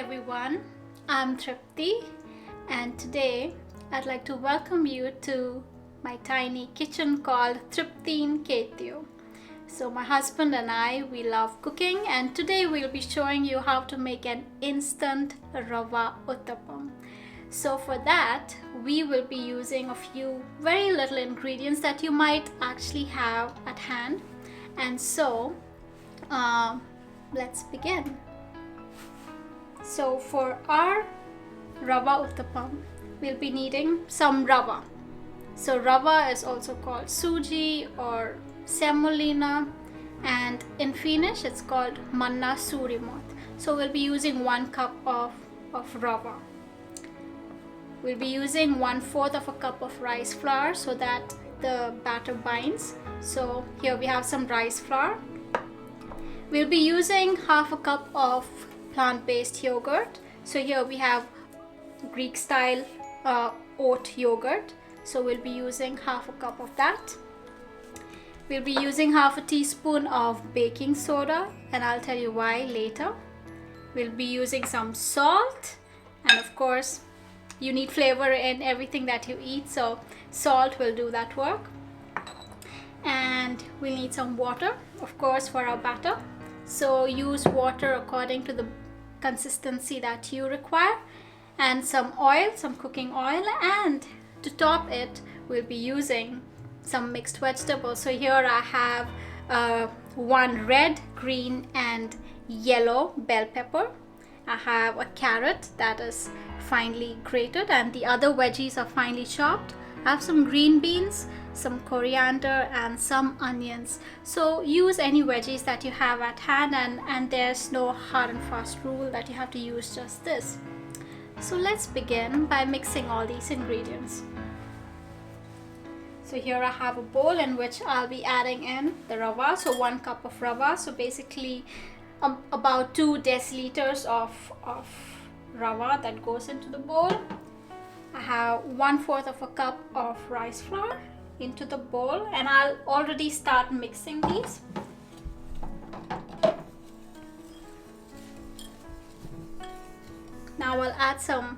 everyone, I'm Tripti and today I'd like to welcome you to my tiny kitchen called Triptin Keittiö. So my husband and I, we love cooking and today we'll be showing you how to make an instant Rava Uttapam. So for that, we will be using a few very little ingredients that you might actually have at hand. And so, let's begin. So for our Rava Uttapam, we'll be needing some rava. So rava is also called suji or semolina, and in Finnish it's called mannasuurimot. So we'll be using 1 cup of rava. We'll be using 1/4 of a cup of rice flour so that the batter binds. So here we have some rice flour. We'll be using 1/2 cup of plant-based yogurt. So here we have Greek style oat yogurt. So we'll be using 1/2 cup of that. We'll be using 1/2 teaspoon of baking soda, and I'll tell you why later. We'll be using some salt, and of course you need flavor in everything that you eat, so salt will do that work. And we'll need some water, of course, for our batter. So use water according to the consistency that you require, and some oil, some cooking oil, and to top it we'll be using some mixed vegetables. So here I have 1 red, green and yellow bell pepper. I have a carrot that is finely grated and the other veggies are finely chopped. I have some green beans, some coriander and some onions. So use any veggies that you have at hand, and there's no hard and fast rule that you have to use just this. So let's begin by mixing all these ingredients. So here I have a bowl in which I'll be adding in the rava, so 1 cup of rava. So basically about 2 deciliters of rava that goes into the bowl. I have 1/4 of a cup of rice flour into the bowl, and I'll already start mixing these. Now I'll add some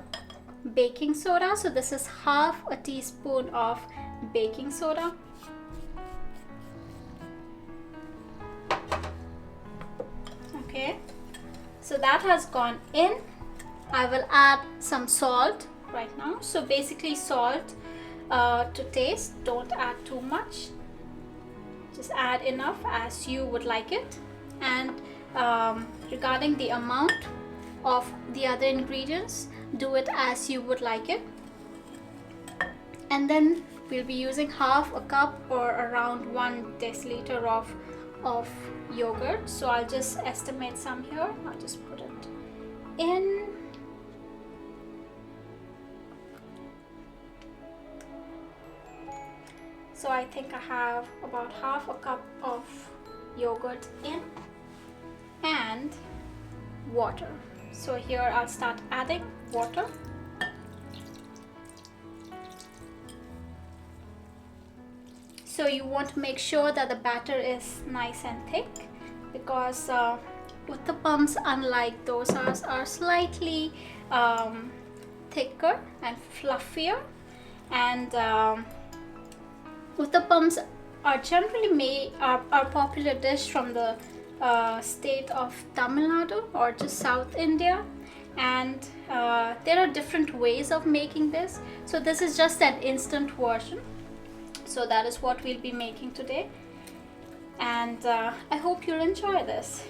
baking soda. So this is 1/2 teaspoon of baking soda. Okay, so that has gone in. I will add some salt right now. So basically salt to taste, don't add too much, just add enough as you would like it. And regarding the amount of the other ingredients, do it as you would like it. And then we'll be using 1/2 cup or around 1 deciliter of yogurt. So I'll just estimate some here. I'll just put it in. So I think I have about 1/2 cup of yogurt in, and water. So here I'll start adding water. So you want to make sure that the batter is nice and thick, because uttapams, unlike dosas, are slightly thicker and fluffier, and uttapams are generally are popular dish from the state of Tamil Nadu or just South India, and there are different ways of making this. So this is just an instant version. So that is what we'll be making today, and I hope you'll enjoy this.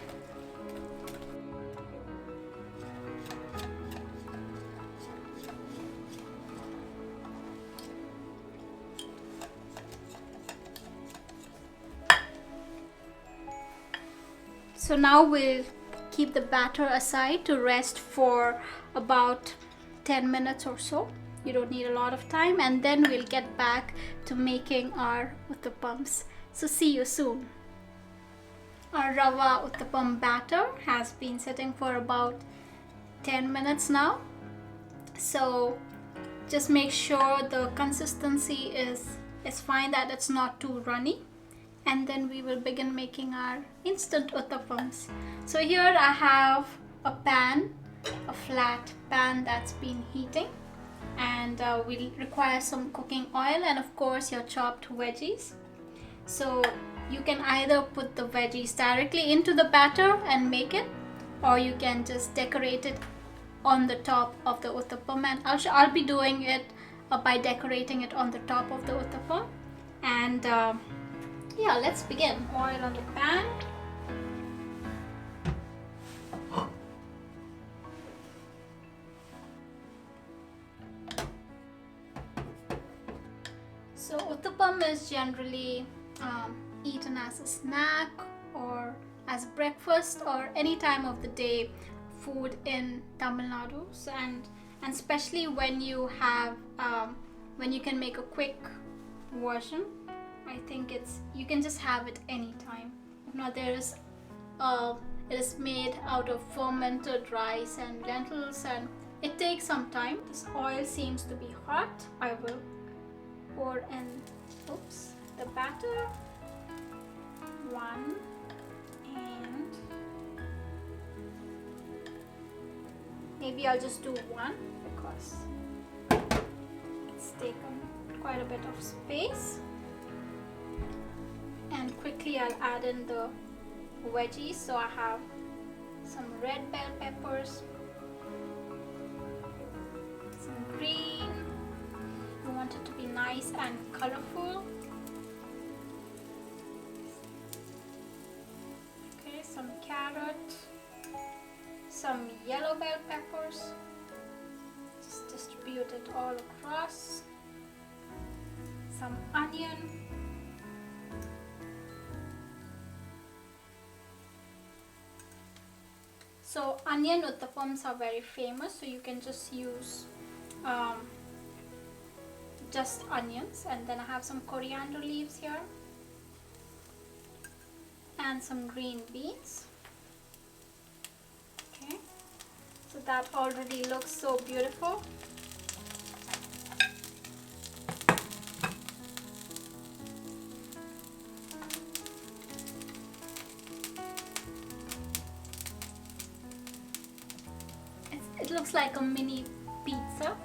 So now we'll keep the batter aside to rest for about 10 minutes or so. You don't need a lot of time, and then we'll get back to making our uttapams. So see you soon. Our rava uttapam batter has been sitting for about 10 minutes now. So just make sure the consistency is fine, that it's not too runny. And then we will begin making our instant uttapams. So here I have a pan a flat pan that's been heating, and we'll require some cooking oil and of course your chopped veggies. So you can either put the veggies directly into the batter and make it, or you can just decorate it on the top of the uttapam, and I'll be doing it by decorating it on the top of the uttapam. And yeah, let's begin. Oil on the pan. So uttapam is generally eaten as a snack or as breakfast or any time of the day food in Tamil Nadu. So, and especially when you have when you can make a quick version, I think you can just have it anytime. If not, it is made out of fermented rice and lentils, and it takes some time. This oil seems to be hot. I will pour in the batter. One, and maybe I'll just do one because it's taken quite a bit of space. And quickly I'll add in the veggies. So I have some red bell peppers, some green. You want it to be nice and colorful. Okay, some carrot, some yellow bell peppers. Just distribute it all across. Some onion. So onion uttapams are very famous, so you can just use just onions. And then I have some coriander leaves here and some green beans. Okay, so that already looks so beautiful. It looks like a mini pizza,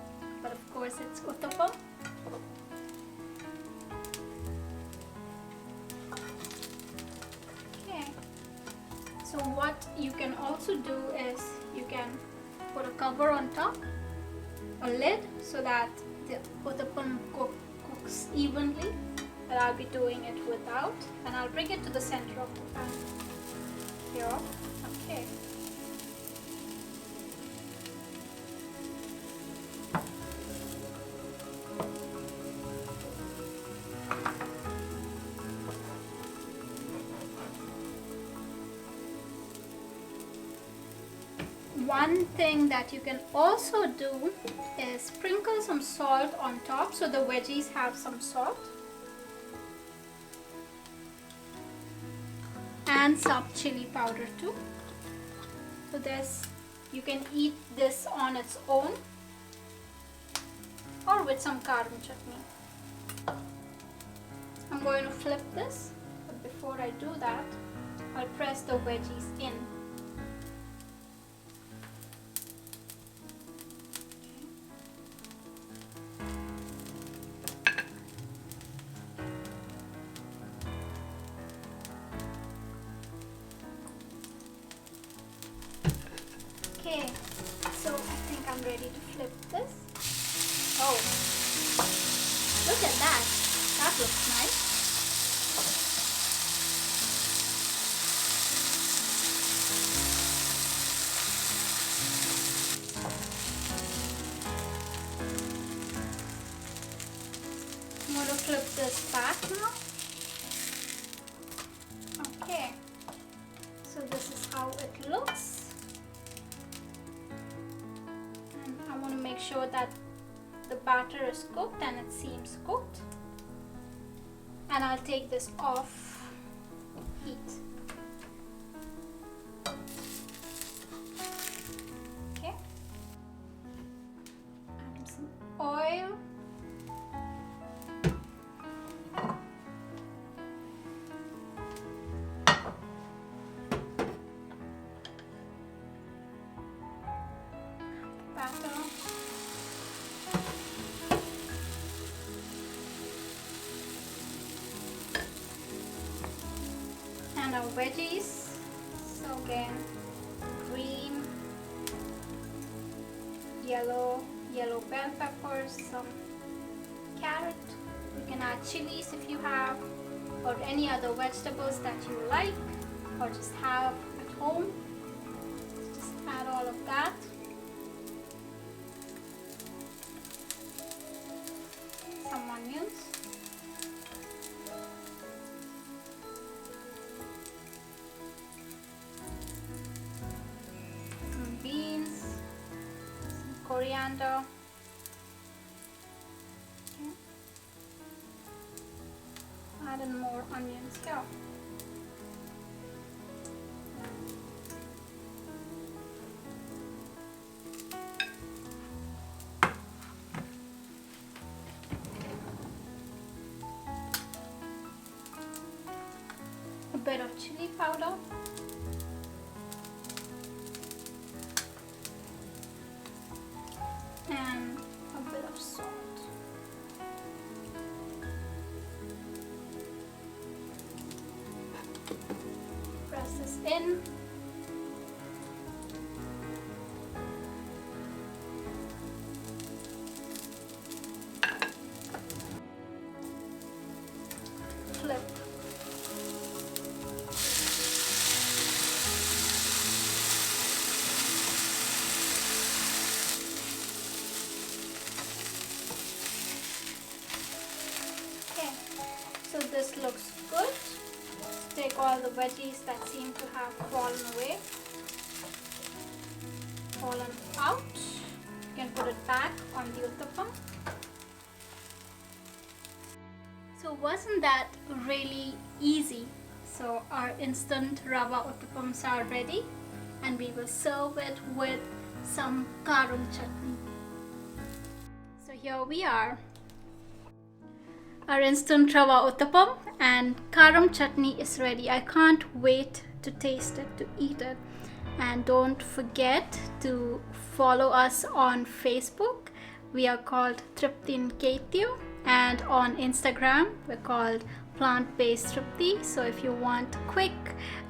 but of course it's uttapam. Okay, so what you can also do is you can put a cover on top, a lid, so that the uttapam cooks evenly. But I'll be doing it without, and I'll bring it to the center of the pan here. Okay. One thing that you can also do is sprinkle some salt on top so the veggies have some salt, and some chili powder too. So you can eat this on its own or with some karam chutney. I'm going to flip this, but before I do that, I'll press the veggies in. Okay, so I think I'm ready to flip this. Oh, look at that. That looks nice. I'm going to flip this back now. Okay, so this is how it looks. I want to make sure that the batter is cooked and it seems cooked, and I'll take this off heat. Okay, add some oil. batter. And our veggies. So again, green, yellow bell peppers, some carrot. You can add chilies if you have, or any other vegetables that you like or just have at home. Just add all of that. Some onions. Some beans. Some coriander. Okay. Add in more onions here. A bit of chili powder. And a bit of salt. Press this in. Flip. Okay, so this looks good. Take all the veggies that seem to have fallen away, fallen out. You can put it back on the uttapam. So wasn't that really easy? So our instant Rava Uttapams are ready, and we will serve it with some karam chutney. So here we are. Our instant Rava Uttapam and karam chutney is ready. I can't wait to taste it, to eat it. And don't forget to follow us on Facebook. We are called Triptin Keittiö, and on Instagram we're called plant-based Tripti. So if you want quick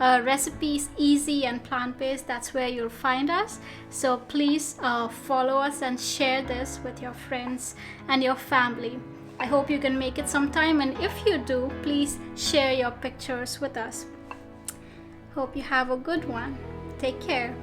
recipes, easy and plant-based, that's where you'll find us. So please follow us and share this with your friends and your family. I hope you can make it sometime, and if you do, please share your pictures with us. Hope you have a good one. Take care.